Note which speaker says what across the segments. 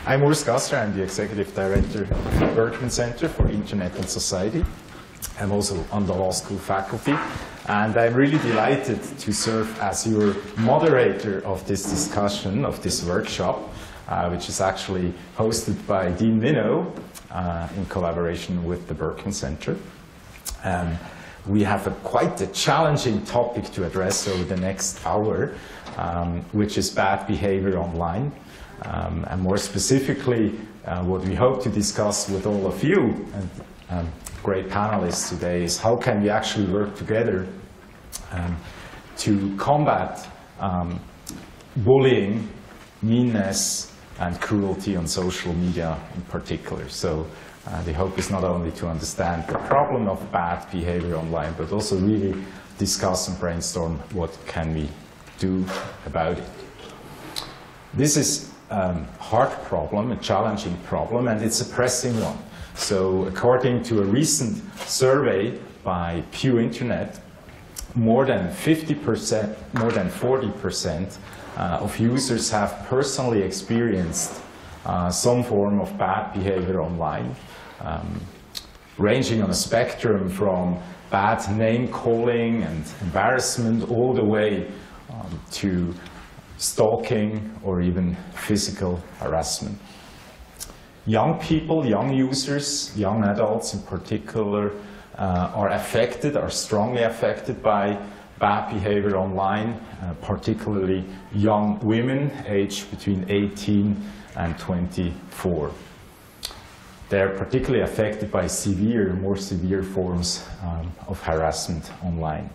Speaker 1: I'm Urs Gasser. I'm the Executive Director of the Berkman Center for Internet and Society. I'm also on the law school faculty, and I'm really delighted to serve as your moderator of this discussion, of this workshop, which is actually hosted by Dean Minnow in collaboration with the Berkman Center. We have quite a challenging topic to address over the next hour, which is bad behavior online. And more specifically, what we hope to discuss with all of you and great panelists today is how can we actually work together to combat bullying, meanness, and cruelty on social media in particular. So the hope is not only to understand the problem of bad behavior online, but also really discuss and brainstorm what can we do about it. This is a hard problem, a challenging problem, and it's a pressing one. So according to a recent survey by Pew Internet, more than 50%, more than 40% of users have personally experienced some form of bad behavior online, ranging on a spectrum from bad name calling and embarrassment all the way to stalking or even physical harassment. Young people, young users, young adults in particular, are strongly affected by bad behavior online, particularly young women aged between 18 and 24. They're particularly affected by more severe forms of harassment online.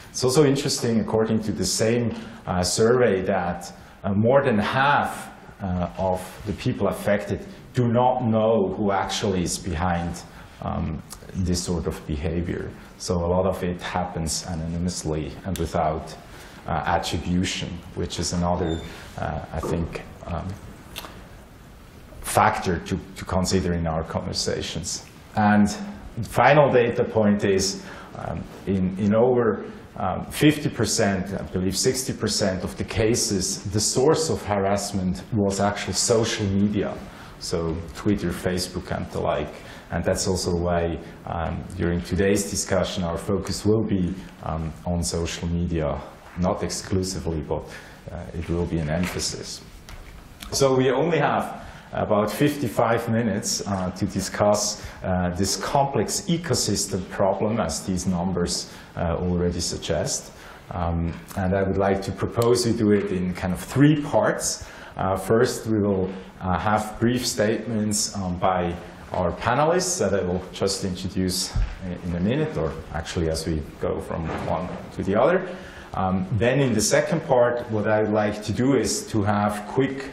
Speaker 1: It's also interesting, according to the same survey, that more than half of the people affected do not know who actually is behind this sort of behavior. So a lot of it happens anonymously and without attribution, which is another, I think, factor to consider in our conversations. And the final data point is in over 50%, I believe 60% of the cases, the source of harassment was actually social media, so Twitter, Facebook, and the like. And that's also why during today's discussion our focus will be on social media, not exclusively, but it will be an emphasis. So we only have about 55 minutes to discuss this complex ecosystem problem, as these numbers already suggest. And I would like to propose we do it in kind of 3 parts. First, we will have brief statements by our panelists that I will just introduce in a minute, or actually as we go from one to the other. Then in the second part, what I would like to do is to have quick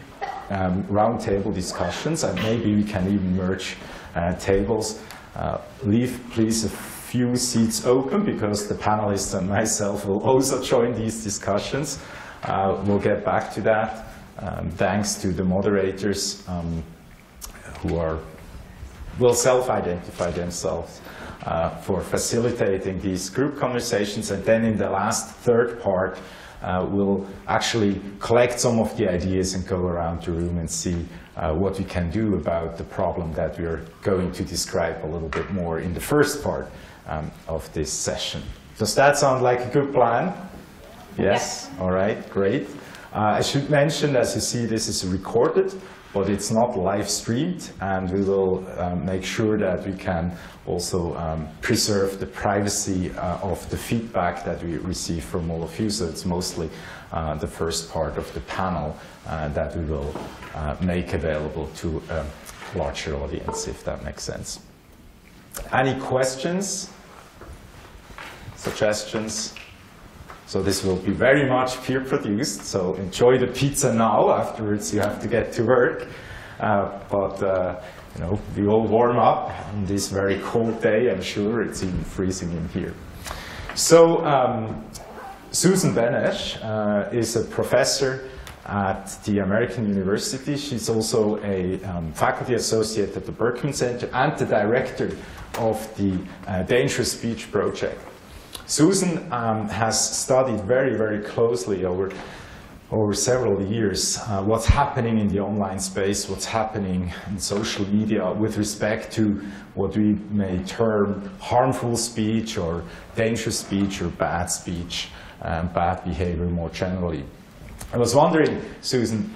Speaker 1: roundtable discussions, and maybe we can even merge tables. Leave, please, a few seats open, because the panelists and myself will also join these discussions. We'll get back to that. Thanks to the moderators who will self-identify themselves for facilitating these group conversations. And then in the last third part, we'll actually collect some of the ideas and go around the room and see what we can do about the problem that we're going to describe a little bit more in the first part of this session. Does that sound like a good plan? Yes? All right, great. I should mention, as you see, this is recorded, but it's not live streamed, and we will make sure that we can also preserve the privacy of the feedback that we receive from all of you. So it's mostly the first part of the panel that we will make available to a larger audience, if that makes sense. Any questions, suggestions? So this will be very much peer-produced, so enjoy the pizza now. Afterwards you have to get to work. You know, we all warm up on this very cold day. I'm sure it's even freezing in here. So Susan Benesch is a professor at the American University. She's also a faculty associate at the Berkman Center and the director of the Dangerous Speech Project. Susan has studied very, very closely over over several years what's happening in the online space, what's happening in social media with respect to what we may term harmful speech or dangerous speech or bad speech, bad behavior more generally. I was wondering, Susan,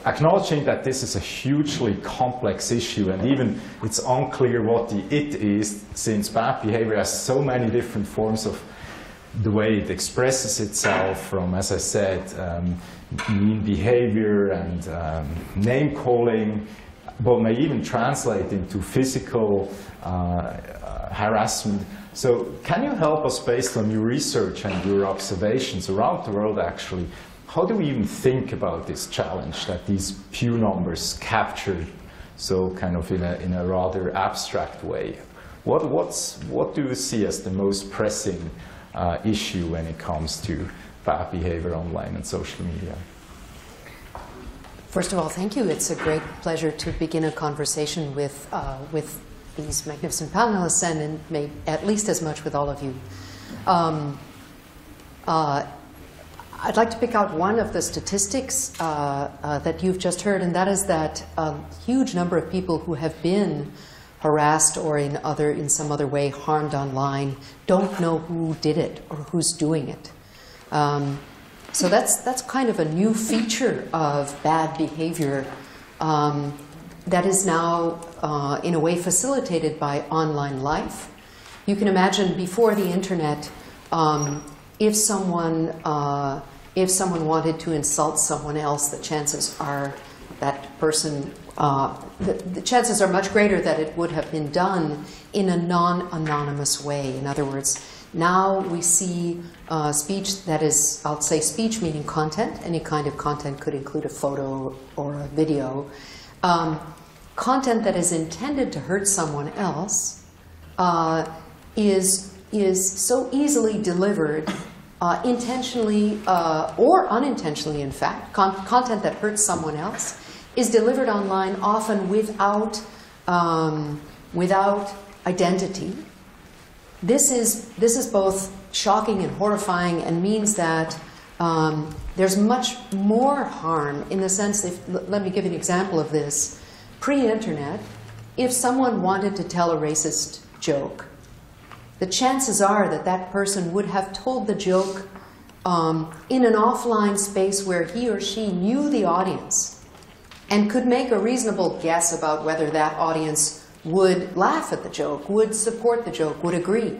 Speaker 1: acknowledging that this is a hugely complex issue and even it's unclear what the it is, since bad behavior has so many different forms of the way it expresses itself, from, as I said, mean behavior and name calling, but may even translate into physical harassment. So can you help us, based on your research and your observations around the world actually, how do we even think about this challenge that these few numbers captured so kind of in a rather abstract way? What do you see as the most pressing issue when it comes to bad behavior online and social media?
Speaker 2: First of all, thank you. It's a great pleasure to begin a conversation with these magnificent panelists, and at least as much with all of you. I'd like to pick out one of the statistics that you've just heard, and that is that a huge number of people who have been harassed or in some other way harmed online don't know who did it or who's doing it. So that's kind of a new feature of bad behavior that is now in a way facilitated by online life. You can imagine before the internet, if someone wanted to insult someone else, the chances are that person the chances are much greater that it would have been done in a non-anonymous way. In other words, now we see speech that is, I'll say speech meaning content. Any kind of content could include a photo or a video. Content that is intended to hurt someone else is so easily delivered, intentionally or unintentionally, in fact. Content that hurts someone else is delivered online, often without identity. This is both shocking and horrifying, and means that there's much more harm in the sense. Let me give you an example of this. Pre-internet, if someone wanted to tell a racist joke, the chances are that that person would have told the joke in an offline space where he or she knew the audience and could make a reasonable guess about whether that audience would laugh at the joke, would support the joke, would agree.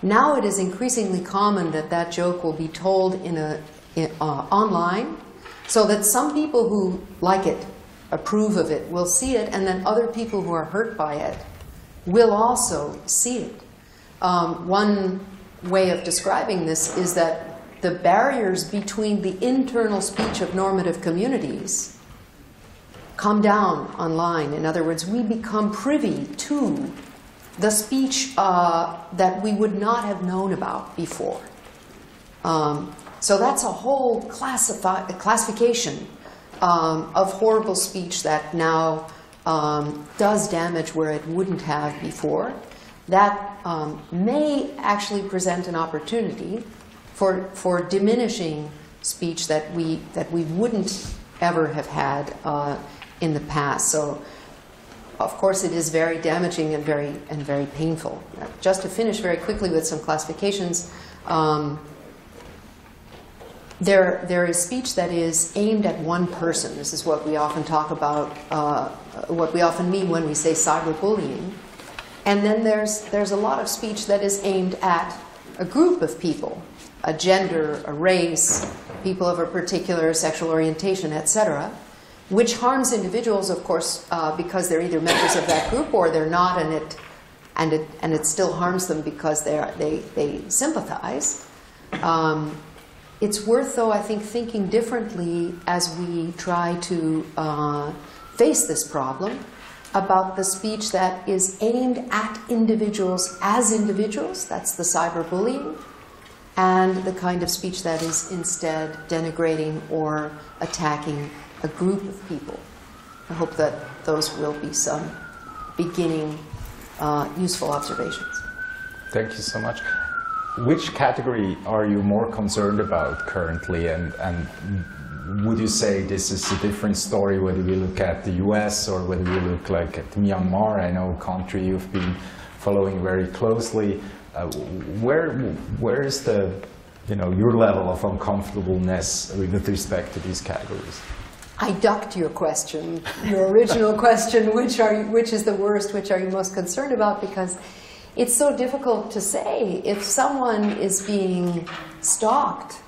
Speaker 2: Now it is increasingly common that that joke will be told online, so that some people who like it, approve of it, will see it, and then other people who are hurt by it will also see it. One way of describing this is that the barriers between the internal speech of normative communities come down online. In other words, we become privy to the speech that we would not have known about before. So that's a whole classification of horrible speech that now does damage where it wouldn't have before. That may actually present an opportunity for diminishing speech that we wouldn't ever have had in the past. So, of course, it is very damaging and very painful. Just to finish very quickly with some classifications, there is speech that is aimed at one person. This is what we often talk about, what we often mean when we say cyberbullying. And then there's a lot of speech that is aimed at a group of people, a gender, a race, people of a particular sexual orientation, etc., which harms individuals, of course, because they're either members of that group or they're not, and it still harms them because they sympathize. It's worth, though, I think, thinking differently as we try to face this problem about the speech that is aimed at individuals as individuals. That's the cyberbullying. And the kind of speech that is instead denigrating or attacking a group of people. I hope that those will be some beginning useful observations.
Speaker 1: Thank you so much. which category are you more concerned about currently, and would you say this is a different story whether we look at the US or whether we look like at Myanmar? I know a country you've been following very closely. Where is the, your level of uncomfortableness with respect to these categories?
Speaker 2: I ducked your question, your original question, which is the worst, which are you most concerned about, because it's so difficult to say. If someone is being stalked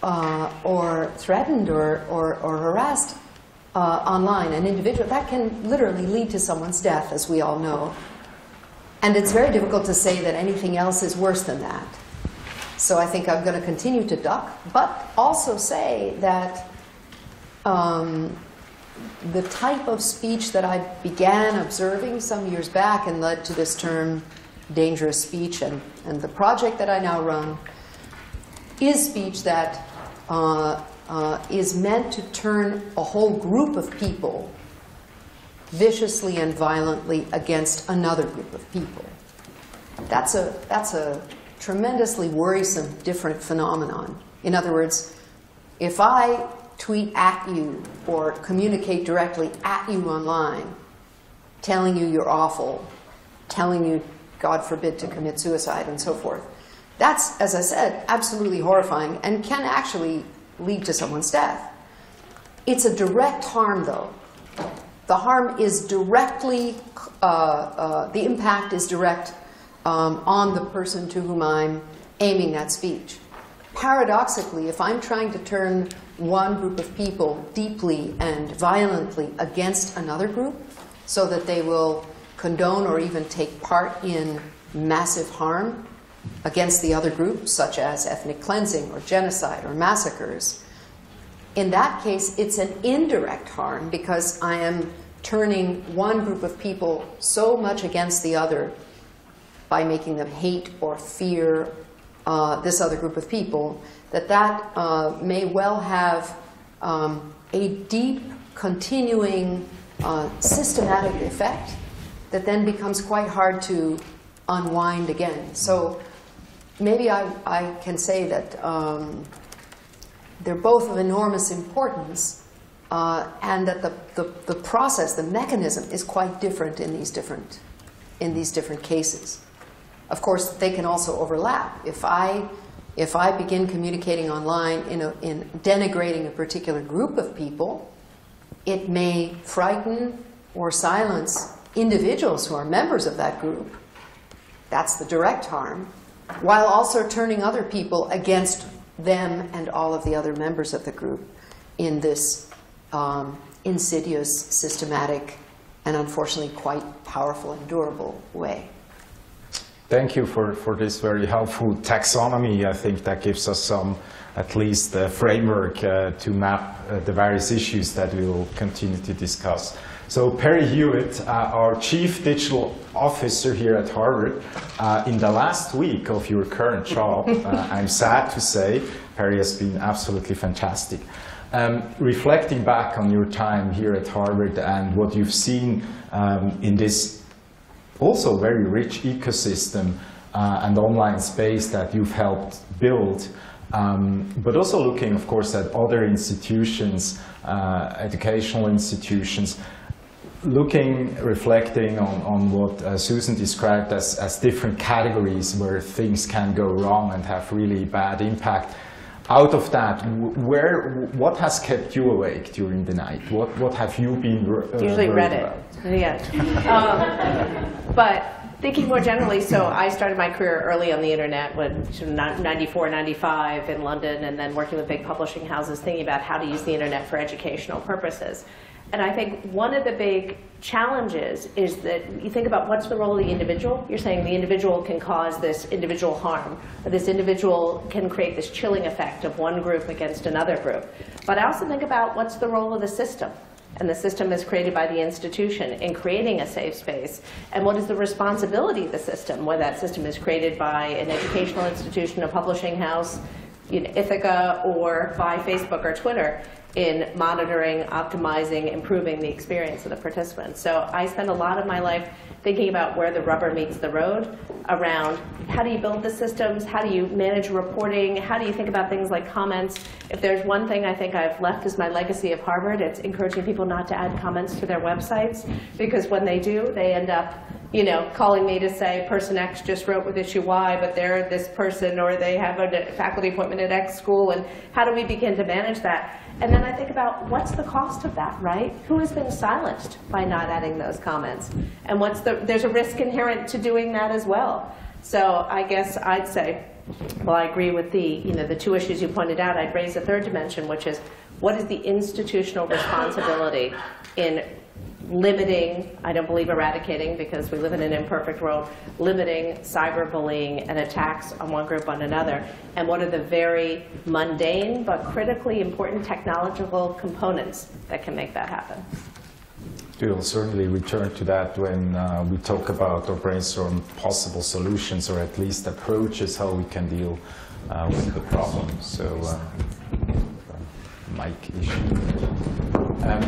Speaker 2: or threatened or harassed online, an individual, that can literally lead to someone's death, as we all know. And it's very difficult to say that anything else is worse than that. So I think I'm going to continue to duck, but also say that the type of speech that I began observing some years back and led to this term dangerous speech, and the project that I now run is speech that is meant to turn a whole group of people viciously and violently against another group of people. That's a tremendously worrisome, different phenomenon. In other words, if I tweet at you or communicate directly at you online, telling you you're awful, telling you, God forbid, to commit suicide and so forth, that's, as I said, absolutely horrifying and can actually lead to someone's death. It's a direct harm, though. The harm is directly, the impact is direct on the person to whom I'm aiming that speech. Paradoxically, if I'm trying to turn one group of people deeply and violently against another group so that they will condone or even take part in massive harm against the other group, such as ethnic cleansing or genocide or massacres, in that case, it's an indirect harm because I am turning one group of people so much against the other by making them hate or fear this other group of people that may well have a deep, continuing, systematic effect that then becomes quite hard to unwind again. So maybe I can say that they're both of enormous importance, and that the process, the mechanism, is quite different in these different cases. Of course, they can also overlap. If I begin communicating online in denigrating a particular group of people, it may frighten or silence individuals who are members of that group. That's the direct harm, while also turning other people against them and all of the other members of the group in this insidious, systematic, and unfortunately quite powerful and durable way.
Speaker 1: Thank you for this very helpful taxonomy. I think that gives us some, at least, framework to map the various issues that we will continue to discuss. So Perry Hewitt, our Chief Digital Officer here at Harvard, in the last week of your current job, I'm sad to say, Perry has been absolutely fantastic. Reflecting back on your time here at Harvard and what you've seen in this also very rich ecosystem and online space that you've helped build, but also looking, of course, at other institutions, educational institutions, reflecting on what Susan described as different categories where things can go wrong and have really bad impact. Out of that, what has kept you awake during the night? What have you been
Speaker 3: usually Reddit? Yeah. But thinking more generally, so I started my career early on the internet when 94, 95 in London, and then working with big publishing houses, thinking about how to use the internet for educational purposes. And I think one of the big challenges is that you think about what's the role of the individual. You're saying the individual can cause this individual harm, or this individual can create this chilling effect of one group against another group. But I also think about what's the role of the system. And the system is created by the institution in creating a safe space. And what is the responsibility of the system, whether that system is created by an educational institution, a publishing house, Ithaca or by Facebook or Twitter in monitoring, optimizing, improving the experience of the participants. So I spend a lot of my life thinking about where the rubber meets the road around how do you build the systems, how do you manage reporting, how do you think about things like comments. If there's one thing I think I've left as my legacy of Harvard, it's encouraging people not to add comments to their websites, because when they do, they end up calling me to say person X just wrote with issue Y, but they're this person, or they have a faculty appointment at X school, and how do we begin to manage that? And then I think about what's the cost of that, right? Who has been silenced by not adding those comments? And there's a risk inherent to doing that as well. So I guess I'd say, well, I agree with the two issues you pointed out. I'd raise a third dimension, which is what is the institutional responsibility in limiting, I don't believe eradicating because we live in an imperfect world, limiting cyberbullying and attacks on one group on another, and what are the very mundane but critically important technological components that can make that happen.
Speaker 1: We'll certainly return to that when we talk about or brainstorm possible solutions, or at least approaches how we can deal with the problem. So, mic issue.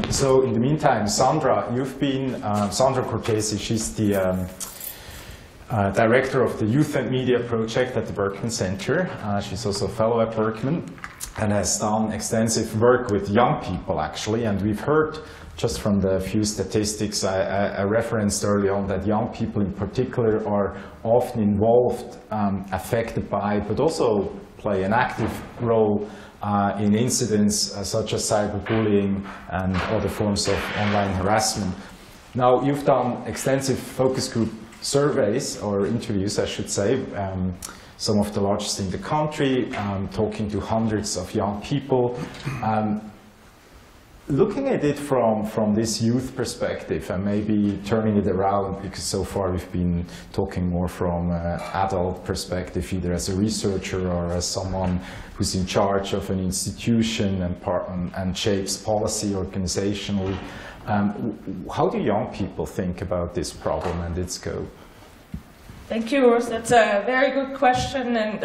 Speaker 1: So in the meantime, Sandra, you've been, Sandra Cortesi, she's the director of the Youth and Media Project at the Berkman Center. She's also a fellow at Berkman and has done extensive work with young people, actually. And we've heard, just from the few statistics I referenced early on, that young people in particular are often involved, affected by, but also play an active role in incidents such as cyberbullying and other forms of online harassment. Now, you've done extensive focus group surveys, or interviews, I should say, some of the largest in the country, talking to hundreds of young people. Looking at it from this youth perspective, and maybe turning it around, because so far we've been talking more from an adult perspective, either as a researcher or as someone who's in charge of an institution and shapes policy organizationally. How do young people think about this problem and its scope?
Speaker 4: Thank you, Urs. That's a very good question, and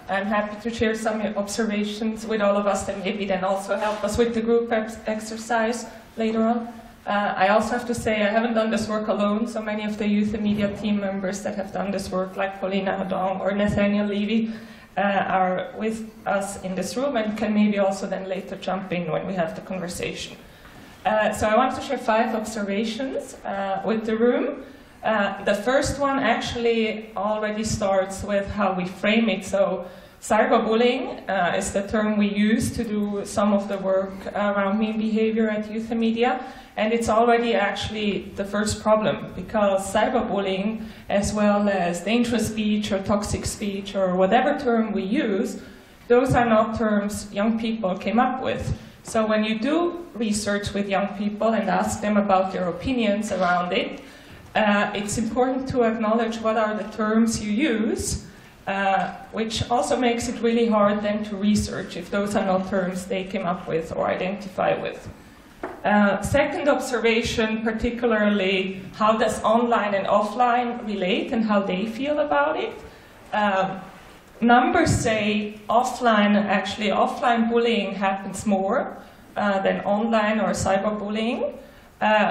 Speaker 4: I'm happy to share some observations with all of us that maybe then also help us with the group exercise later on. I also have to say I haven't done this work alone, so many of the youth and media team members that have done this work, like Paulina Hadong or Nathaniel Levy, are with us in this room and can maybe also then later jump in when we have the conversation. So I want to share 5 observations with the room. The first one actually already starts with how we frame it. So cyberbullying is the term we use to do some of the work around mean behavior at youth and media. And it's already actually the first problem, because cyberbullying, as well as dangerous speech or toxic speech or whatever term we use, those are not terms young people came up with. So when you do research with young people and ask them about their opinions around it, it's important to acknowledge what are the terms you use, which also makes it really hard then to research if those are not terms they came up with or identify with. Second observation, particularly how does online and offline relate and how they feel about it. Numbers say offline bullying happens more than online or cyberbullying.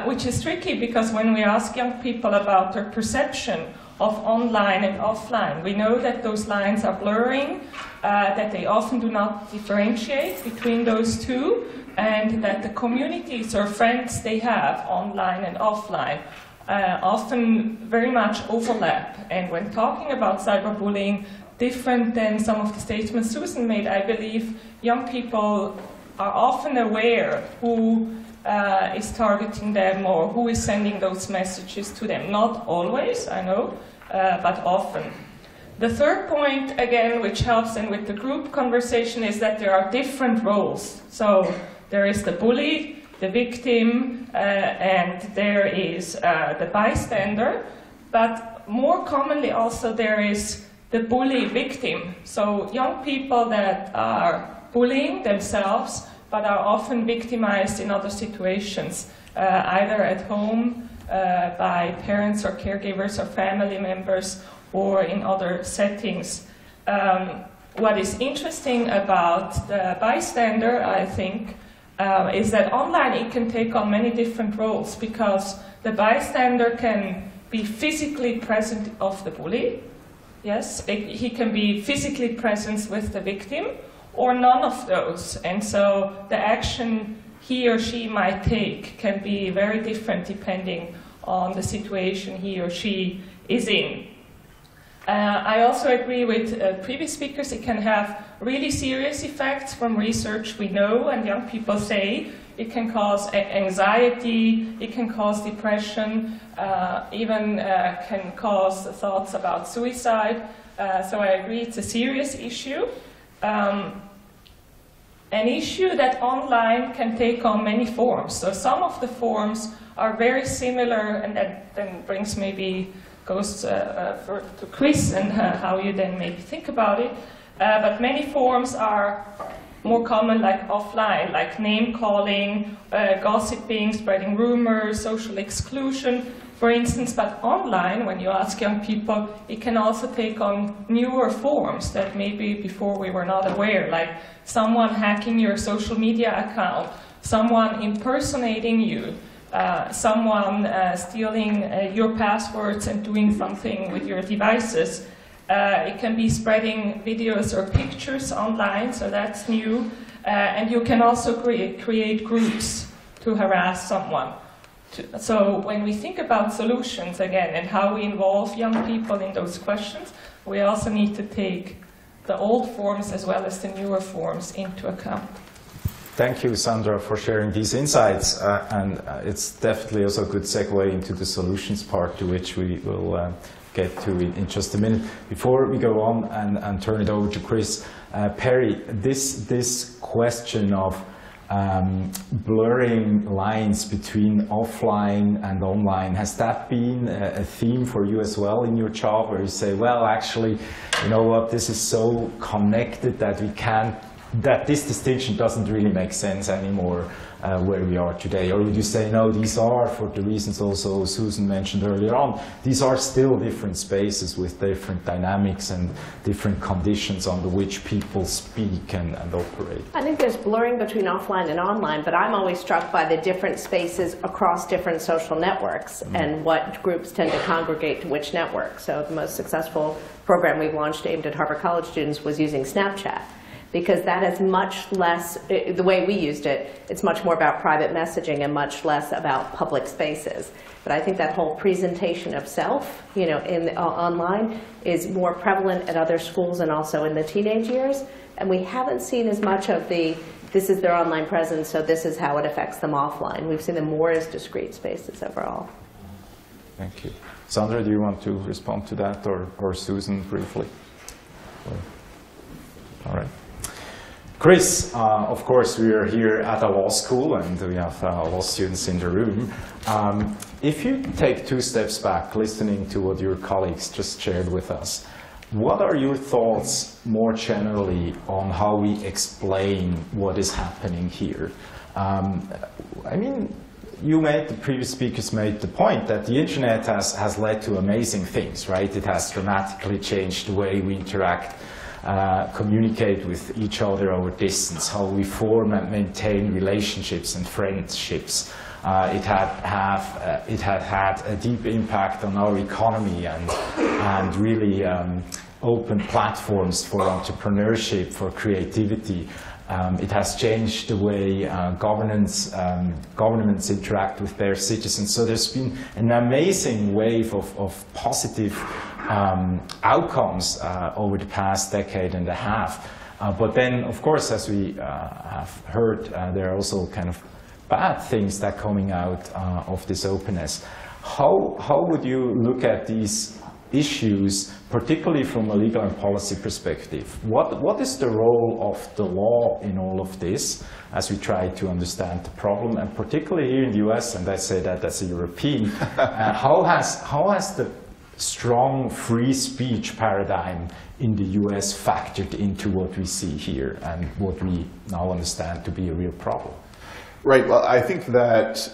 Speaker 4: Which is tricky, because when we ask young people about their perception of online and offline, we know that those lines are blurring, that they often do not differentiate between those two, and that the communities or friends they have online and offline often very much overlap. And when talking about cyberbullying, different than some of the statements Susan made, I believe young people are often aware who is targeting them or who is sending those messages to them. Not always, I know, but often. The third point, again, which helps in with the group conversation, is that there are different roles. So there is the bully, the victim, and there is the bystander. But more commonly also there is the bully victim. So young people that are bullying themselves but are often victimized in other situations, either at home by parents or caregivers or family members, or in other settings. what is interesting about the bystander, I think, is that online it can take on many different roles, because the bystander can be physically present of the bully. Yes, he can be physically present with the victim, or none of those. And so the action he or she might take can be very different depending on the situation he or she is in. I also agree with previous speakers. It can have really serious effects from research we know, and young people say it can cause anxiety, it can cause depression, even can cause thoughts about suicide. So I agree it's a serious issue. An issue that online can take on many forms. So some of the forms are very similar, and that then goes to Chris and how you then maybe think about it. But many forms are more common, like offline, like name-calling, gossiping, spreading rumors, social exclusion, for instance. But online, when you ask young people, it can also take on newer forms that maybe before we were not aware, like someone hacking your social media account, someone impersonating you, someone stealing your passwords and doing something with your devices. It can be spreading videos or pictures online, so that's new. And you can also create groups to harass someone. So when we think about solutions, again, and how we involve young people in those questions, we also need to take the old forms as well as the newer forms into account.
Speaker 1: Thank you, Sandra, for sharing these insights. And it's definitely also a good segue into the solutions part, to which we will get to in just a minute. Before we go on and turn it over to Chris, Perry, this question of blurring lines between offline and online, has that been a theme for you as well in your job, where you say, well, actually, you know what, this is so connected that we can't, that this distinction doesn't really make sense anymore where we are today? Or would you say, no, these are, for the reasons also Susan mentioned earlier on, these are still different spaces with different dynamics and different conditions under which people speak and operate? I
Speaker 3: think there's blurring between offline and online, but I'm always struck by the different spaces across different social networks and what groups tend to congregate to which network. So the most successful program we've launched aimed at Harvard College students was using Snapchat, because that is much less, the way we used it, it's much more about private messaging and much less about public spaces. But I think that whole presentation of self, online is more prevalent at other schools and also in the teenage years. And we haven't seen as much of this is their online presence, so this is how it affects them offline. We've seen them more as discrete spaces overall.
Speaker 1: Thank you. Sandra, do you want to respond to that, or Susan briefly? All right. Chris, of course, we are here at a law school, and we have law students in the room. If you take 2 steps back, listening to what your colleagues just shared with us, what are your thoughts more generally on how we explain what is happening here? I mean, the previous speakers made the point that the internet has led to amazing things, right? It has dramatically changed the way we interact, communicate with each other over distance, how we form and maintain relationships and friendships. It had had a deep impact on our economy and really open platforms for entrepreneurship, for creativity. It has changed the way governments interact with their citizens. So there's been an amazing wave of positive outcomes over the past decade and a half. But then, of course, as we have heard, there are also kind of bad things that are coming out of this openness. How would you look at these issues, particularly from a legal and policy perspective? What is the role of the law in all of this as we try to understand the problem? And particularly here in the US, and I say that as a European, how has the strong free speech paradigm in the US factored into what we see here and what we now understand to be a real problem?
Speaker 5: Right. Well, I think that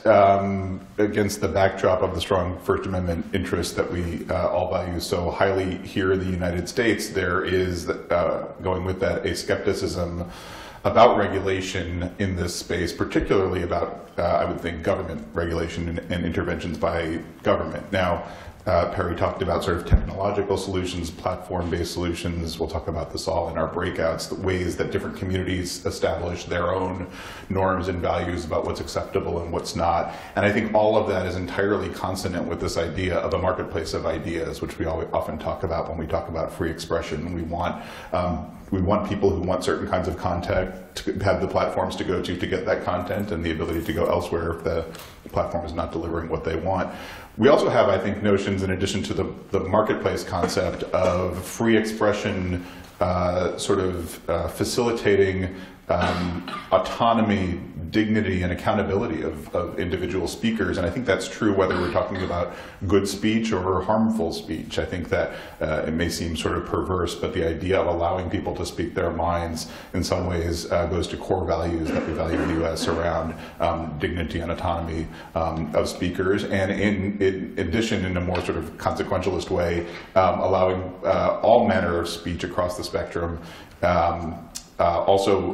Speaker 5: against the backdrop of the strong First Amendment interests that we all value so highly here in the United States, there is, going with that, a skepticism about regulation in this space, particularly about, I would think, government regulation and interventions by government. Now, Perry talked about sort of technological solutions, platform-based solutions. We'll talk about this all in our breakouts, the ways that different communities establish their own norms and values about what's acceptable and what's not. And I think all of that is entirely consonant with this idea of a marketplace of ideas, which we often talk about when we talk about free expression. We want people who want certain kinds of content to have the platforms to go to get that content and the ability to go elsewhere if the platform is not delivering what they want. We also have, I think, notions in addition to the marketplace concept of free expression facilitating autonomy, dignity, and accountability of individual speakers. And I think that's true whether we're talking about good speech or harmful speech. I think that it may seem sort of perverse, but the idea of allowing people to speak their minds in some ways goes to core values that we value in the U.S. around dignity and autonomy of speakers. And in addition, in a more sort of consequentialist way, allowing all manner of speech across the spectrum also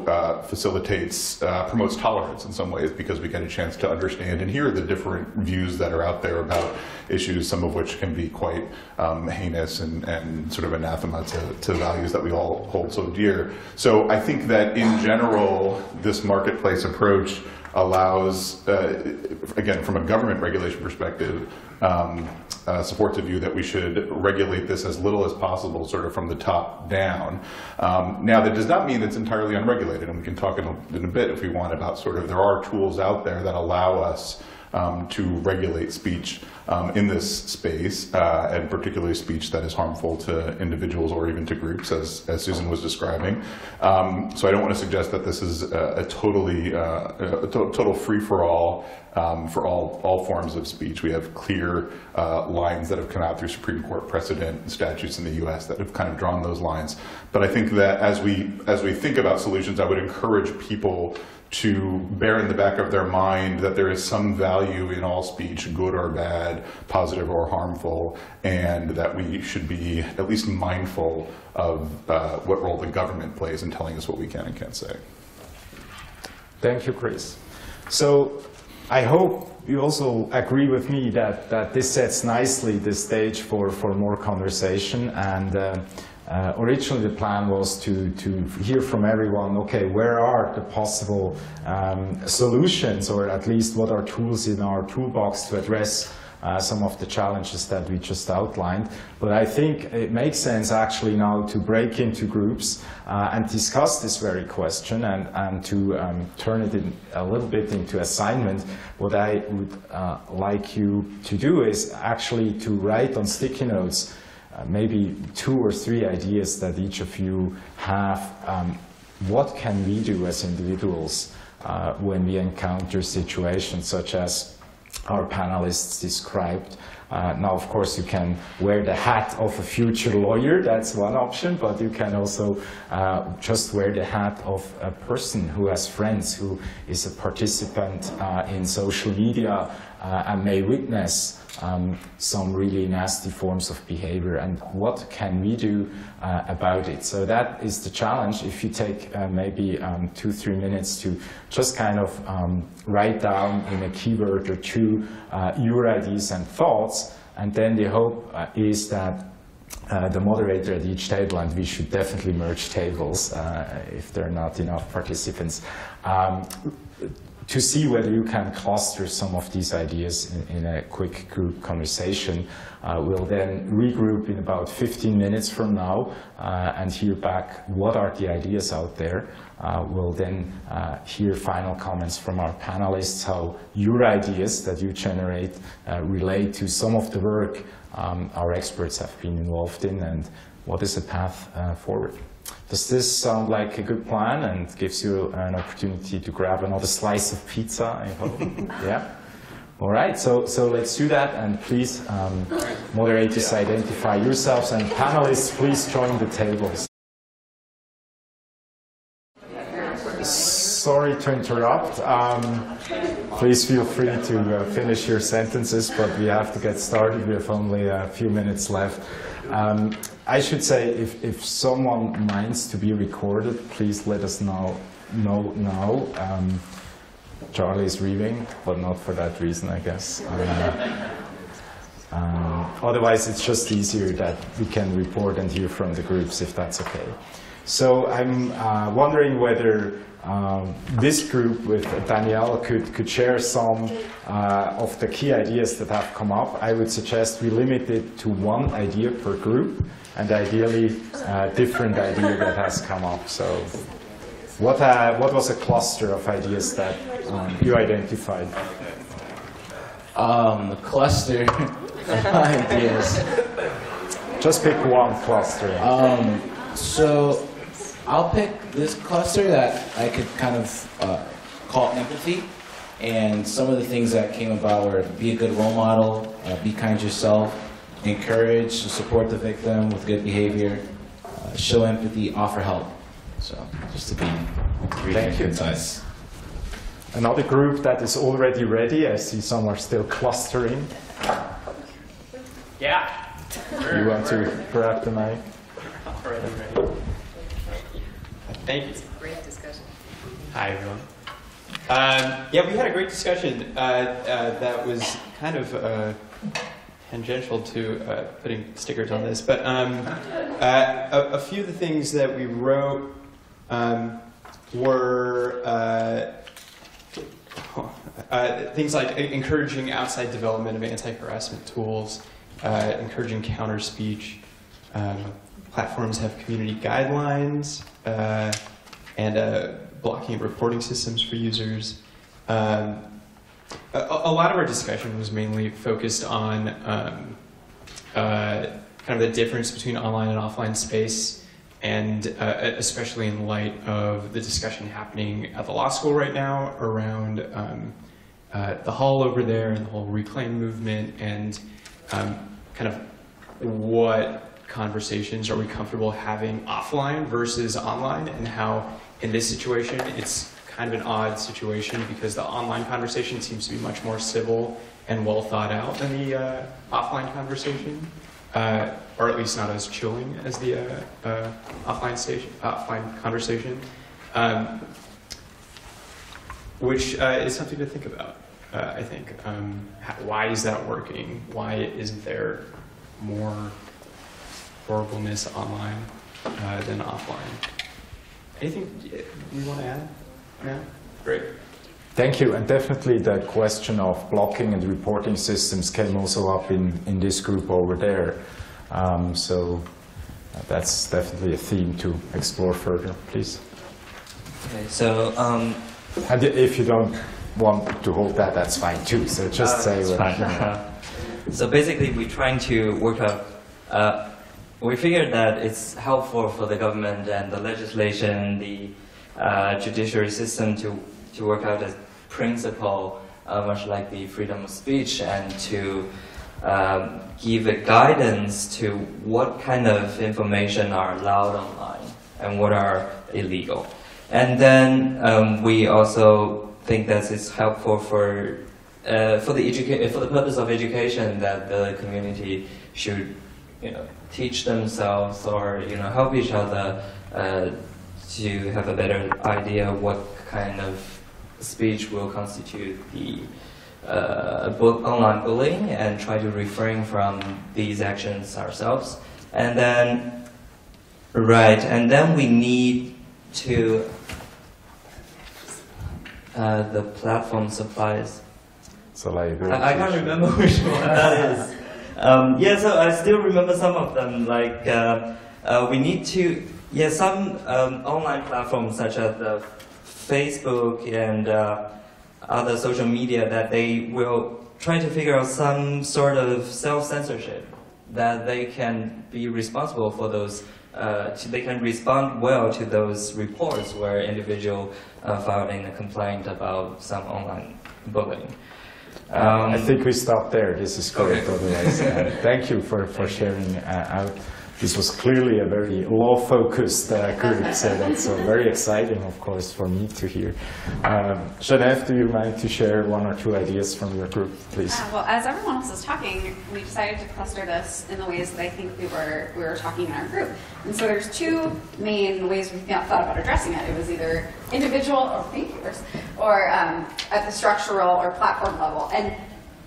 Speaker 5: promotes tolerance in some ways, because we get a chance to understand and hear the different views that are out there about issues, some of which can be quite heinous and sort of anathema to values that we all hold so dear. So I think that in general, this marketplace approach allows, again, from a government regulation perspective, supports a view that we should regulate this as little as possible, sort of from the top down. Now, that does not mean it's entirely unregulated, and we can talk in a bit if we want about sort of, there are tools out there that allow us to regulate speech in this space, and particularly speech that is harmful to individuals or even to groups, as Susan was describing. So I don't want to suggest that this is a total free-for-all for all forms of speech. We have clear lines that have come out through Supreme Court precedent and statutes in the U.S. that have kind of drawn those lines. But I think that as we think about solutions, I would encourage people to bear in the back of their mind that there is some value in all speech, good or bad, positive or harmful, and that we should be at least mindful of what role the government plays in telling us what we can and can't say.
Speaker 1: Thank you, Chris. So I hope you also agree with me that this sets nicely the stage for more conversation. And originally the plan was to hear from everyone, okay, where are the possible solutions, or at least what are tools in our toolbox to address some of the challenges that we just outlined. But I think it makes sense actually now to break into groups and discuss this very question, and to turn it a little bit into assignment. What I would like you to do is actually to write on sticky notes maybe 2 or 3 ideas that each of you have. What can we do as individuals when we encounter situations such as our panelists described? Now, of course, you can wear the hat of a future lawyer, that's one option, but you can also just wear the hat of a person who has friends, who is a participant in social media and may witness some really nasty forms of behavior, and what can we do about it? So that is the challenge. If you take maybe 2-3 minutes to just kind of write down in a keyword or 2 your ideas and thoughts, and then the hope is that the moderator at each table, and we should definitely merge tables if there are not enough participants, to see whether you can cluster some of these ideas in a quick group conversation. We'll then regroup in about 15 minutes from now and hear back what are the ideas out there. We'll then hear final comments from our panelists, how your ideas that you generate relate to some of the work our experts have been involved in, and what is the path forward. Does this sound like a good plan and gives you an opportunity to grab another slice of pizza, I hope? Yeah? All right, so let's do that, and please, moderators, identify yourselves, and panelists, please join the tables. So sorry to interrupt. Please feel free to finish your sentences, but we have to get started. We have only a few minutes left. I should say, if someone minds to be recorded, please let us know now. Charlie is leaving, but not for that reason, I guess. Otherwise, it's just easier that we can report and hear from the groups, if that's okay. So I'm wondering whether this group with Danielle could share some of the key ideas that have come up. I would suggest we limit it to one idea per group, and ideally a different idea that has come up. So what was a cluster of ideas that you identified?
Speaker 6: A cluster of ideas.
Speaker 1: Just pick one cluster.
Speaker 6: So I'll pick this cluster that I could kind of call empathy. And some of the things that came about were be a good role model, be kind to yourself, encourage, support the victim with good behavior, show empathy, offer help. So just to be
Speaker 1: Thank you.
Speaker 6: concise.
Speaker 1: Another group that is already ready. I see some are still clustering.
Speaker 7: Yeah.
Speaker 1: You want to grab the mic?
Speaker 7: Already ready. Thank you.
Speaker 2: Great discussion.
Speaker 7: Hi, everyone. Yeah, we had a great discussion that was kind of tangential to putting stickers on this, but a few of the things that we wrote were things like encouraging outside development of anti-harassment tools, encouraging counter speech. Platforms have community guidelines and blocking and reporting systems for users. A lot of our discussion was mainly focused on kind of the difference between online and offline space, and especially in light of the discussion happening at the law school right now around the hall over there and the whole reclaim movement, and kind of what conversations are we comfortable having offline versus online, and how in this situation it's kind of an odd situation because the online conversation seems to be much more civil and well thought out than the offline conversation, or at least not as chilling as the offline conversation, which is something to think about. I think why is that working? Why isn't there more horribleness online than offline? Anything you want to add? Yeah, great.
Speaker 1: Thank you. And definitely the question of blocking and reporting systems came also up in this group over there. So that's definitely a theme to explore further, please.
Speaker 8: Okay, so
Speaker 1: and if you don't want to hold that, that's fine too. So just say what.
Speaker 8: So basically, we're trying to work out. We figured that it's helpful for the government and the legislation, the judiciary system to work out a principle, much like the freedom of speech, and to give a guidance to what kind of information are allowed online and what are illegal. And then we also think that it's helpful for the purpose of education, that the community should, teach themselves or help each other to have a better idea what kind of speech will constitute the online bullying, and try to refrain from these actions ourselves. And then, and then we need to the platform supplies.
Speaker 1: So like
Speaker 8: I can't remember which one that is. Yeah, so I still remember some of them. Like we need to, some online platforms such as the Facebook and other social media, that they will try to figure out some sort of self-censorship, that they can be responsible for those. They can respond well to those reports where individual filing a complaint about some online bullying.
Speaker 1: I think we stop there. This is great.
Speaker 8: Okay.
Speaker 1: Otherwise, thank you for sharing out. this was clearly a very law-focused group, so that's very exciting, of course, for me to hear. Genevieve, do you mind to share one or two ideas from your group, please?
Speaker 9: Well, as everyone else was talking, we decided to cluster this in the ways that I think we were talking in our group. And so there's two main ways we thought about addressing it. It was either individual, or at the structural or platform level. And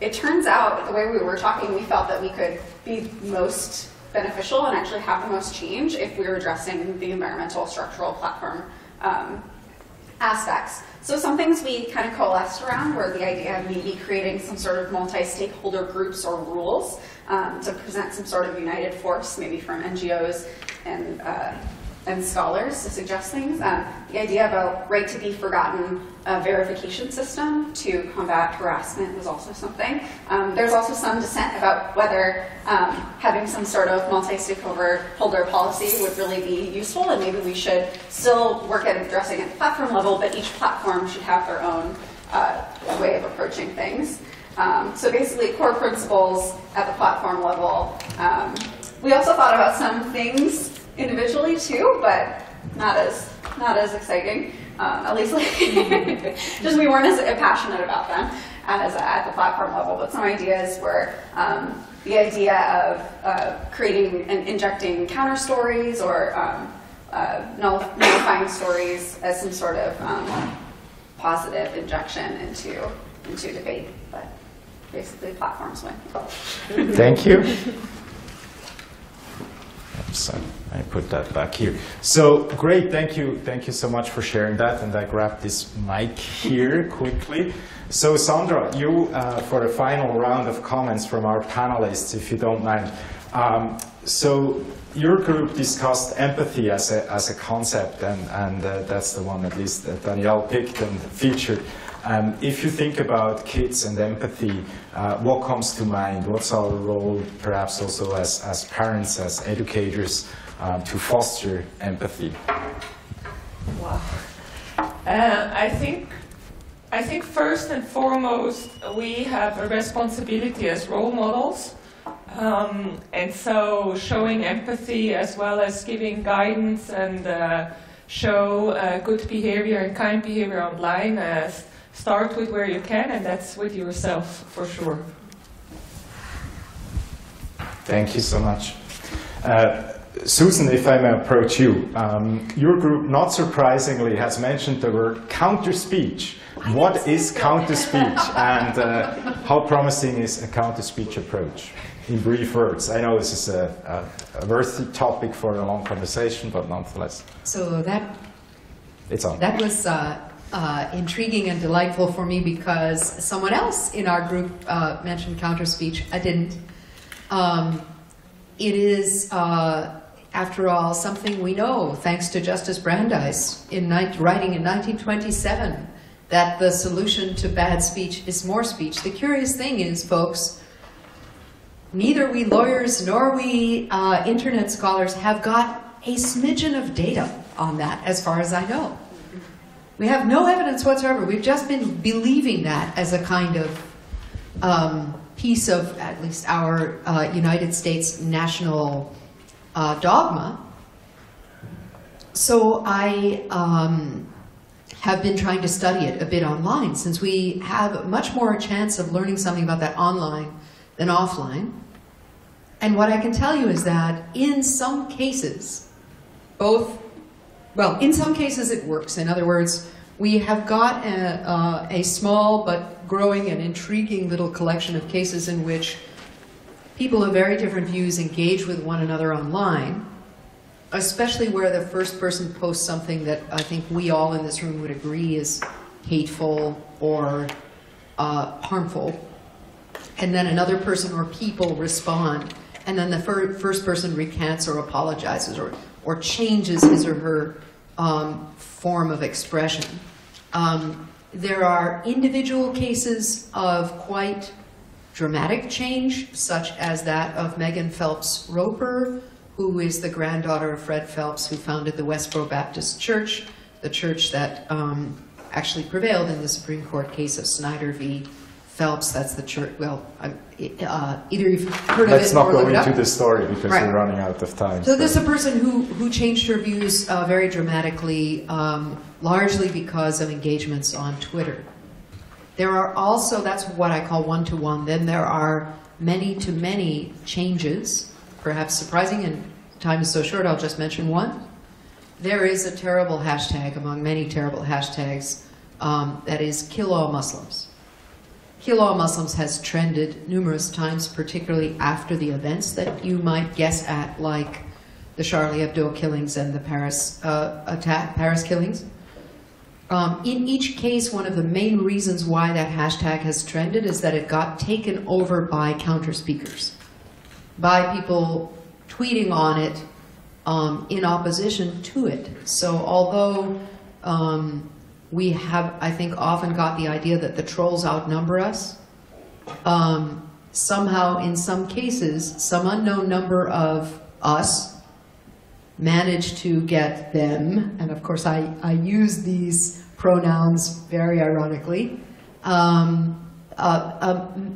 Speaker 9: it turns out, the way we were talking, we felt that we could be most beneficial and actually have the most change if we were addressing the environmental, structural, platform aspects. So some things we kind of coalesced around were the idea of maybe creating some sort of multi-stakeholder groups or rules to present some sort of united force, maybe from NGOs and scholars to suggest things. The idea about right to be forgotten verification system to combat harassment was also something. There's also some dissent about whether having some sort of multi-stakeholder policy would really be useful, and maybe we should still work at addressing it at the platform level, but each platform should have their own way of approaching things. So basically, core principles at the platform level. We also thought about some things individually too, but not as exciting. At least, just we weren't as passionate about them as at the platform level. But some ideas were the idea of creating and injecting counter stories or nullifying stories as some sort of positive injection into debate. But basically, platforms win.
Speaker 1: Thank you. So I put that back here. So great, thank you so much for sharing that. And I grab this mic here quickly. So Sandra, you for the final round of comments from our panelists, if you don't mind. So your group discussed empathy as a concept, and that's the one at least that Danielle picked and featured. If you think about kids and empathy, what comes to mind? What's our role, perhaps also as parents, as educators, to foster empathy?
Speaker 4: Wow. I think first and foremost we have a responsibility as role models, and so showing empathy as well as giving guidance and show good behavior and kind behavior online. Start with where you can, and that's with yourself, for sure.
Speaker 1: Thank you so much. Susan, if I may approach you, your group, not surprisingly, has mentioned the word counter-speech. What is counter-speech, and how promising is a counter-speech approach? In brief words. I know this is a worthy topic for a long conversation, but nonetheless.
Speaker 2: So that was intriguing and delightful for me because someone else in our group mentioned counter-speech. I didn't. It is, after all, something we know, thanks to Justice Brandeis, writing in 1927, that the solution to bad speech is more speech. The curious thing is, folks, neither we lawyers nor we internet scholars have got a smidgen of data on that, as far as I know. We have no evidence whatsoever. We've just been believing that as a kind of piece of, at least our United States national dogma. So I have been trying to study it a bit online, since we have much more chance of learning something about that online than offline. And what I can tell you is that in some cases, in some cases it works. In other words, we have got a small but growing and intriguing little collection of cases in which people of very different views engage with one another online, especially where the first person posts something that I think we all in this room would agree is hateful or harmful, and then another person or people respond, and then the first person recants or apologizes or changes his or her form of expression. There are individual cases of quite dramatic change, such as that of Megan Phelps Roper, who is the granddaughter of Fred Phelps, who founded the Westboro Baptist Church, the church that actually prevailed in the Supreme Court case of Snyder v. Phelps, that's the church. Well, either you've heard of
Speaker 1: Let's
Speaker 2: it
Speaker 1: not
Speaker 2: or
Speaker 1: go
Speaker 2: look it up.
Speaker 1: into the story because
Speaker 2: Right.
Speaker 1: we're running out of time.
Speaker 2: So this is a person who changed her views very dramatically, largely because of engagements on Twitter. There are also, that's what I call one-to-one. Then there are many-to-many changes, perhaps surprising, and time is so short, I'll just mention one. There is a terrible hashtag among many terrible hashtags that is Kill All Muslims. Kill All Muslims has trended numerous times, particularly after the events that you might guess at, like the Charlie Hebdo killings and the Paris Paris killings. In each case, one of the main reasons why that hashtag has trended is that it got taken over by counter speakers, by people tweeting on it in opposition to it. So although we have, I think, often got the idea that the trolls outnumber us, somehow, in some cases, some unknown number of us managed to get them, and of course I use these pronouns very ironically,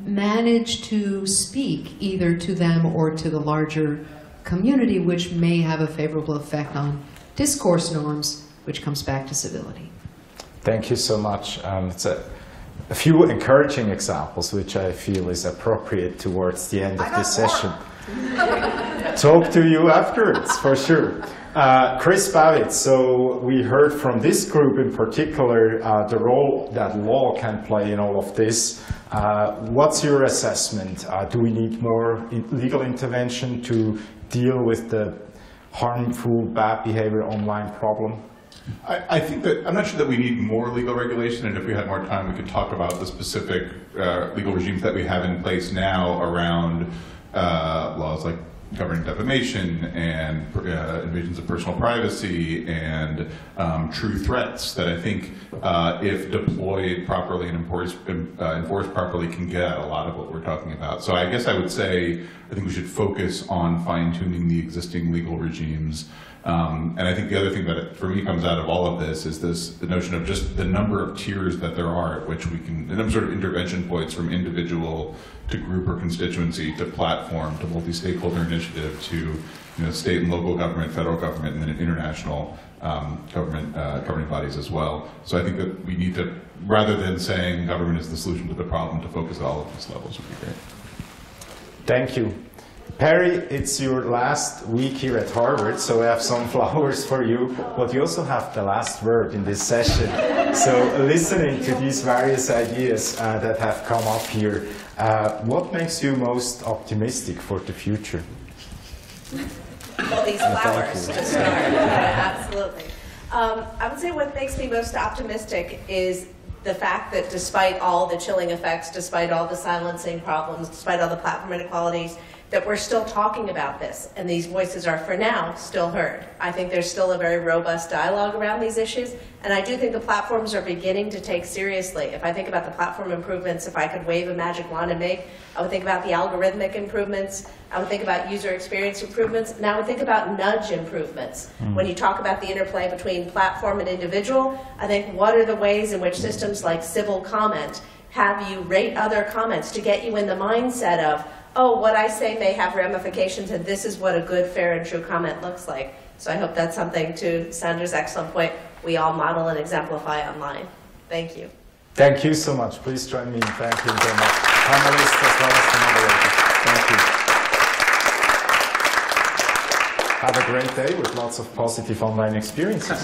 Speaker 2: managed to speak either to them or to the larger community, which may have a favorable effect on discourse norms, which comes back to civility.
Speaker 1: Thank you so much. It's a few encouraging examples, which I feel is appropriate towards the end of this session. Talk to you afterwards, for sure. Chris Bavitz, so we heard from this group in particular the role that law can play in all of this. What's your assessment? Do we need more legal intervention to deal with the harmful, bad behavior online problem?
Speaker 5: I think that, I'm not sure that we need more legal regulation, and if we had more time, we could talk about the specific legal regimes that we have in place now around laws like governing defamation and invasions of personal privacy and true threats that I think, if deployed properly and enforced properly, can get at a lot of what we're talking about. So I guess I would say I think we should focus on fine-tuning the existing legal regimes. And I think the other thing that for me comes out of all of this is the notion of just the number of tiers that there are at which we can, and sort of intervention points from individual to group or constituency to platform to multi-stakeholder initiative to state and local government, federal government, and then international government governing bodies as well. So I think that we need to, rather than saying government is the solution to the problem, to focus at all of these levels would be great.
Speaker 1: Thank you. Perry, it's your last week here at Harvard, so I have some flowers for you, but you also have the last word in this session. So listening to these various ideas that have come up here, what makes you most optimistic for the future?
Speaker 3: Well, these flowers to start, absolutely. I would say what makes me most optimistic is the fact that despite all the chilling effects, despite all the silencing problems, despite all the platform inequalities, that we're still talking about this, and these voices are, for now, still heard. I think there's still a very robust dialogue around these issues, and I do think the platforms are beginning to take seriously. If I think about the platform improvements, if I could wave a magic wand and make, I would think about the algorithmic improvements, I would think about user experience improvements, and I would think about nudge improvements. When you talk about the interplay between platform and individual, I think what are the ways in which systems like civil comment have you rate other comments to get you in the mindset of, oh, what I say may have ramifications, and this is what a good, fair, and true comment looks like. So I hope that's something, to Sandra's excellent point, we all model and exemplify online. Thank you.
Speaker 1: Thank you so much. Please join me in thanking the panelists as well as the moderators. Thank you. Have a great day with lots of positive online experiences.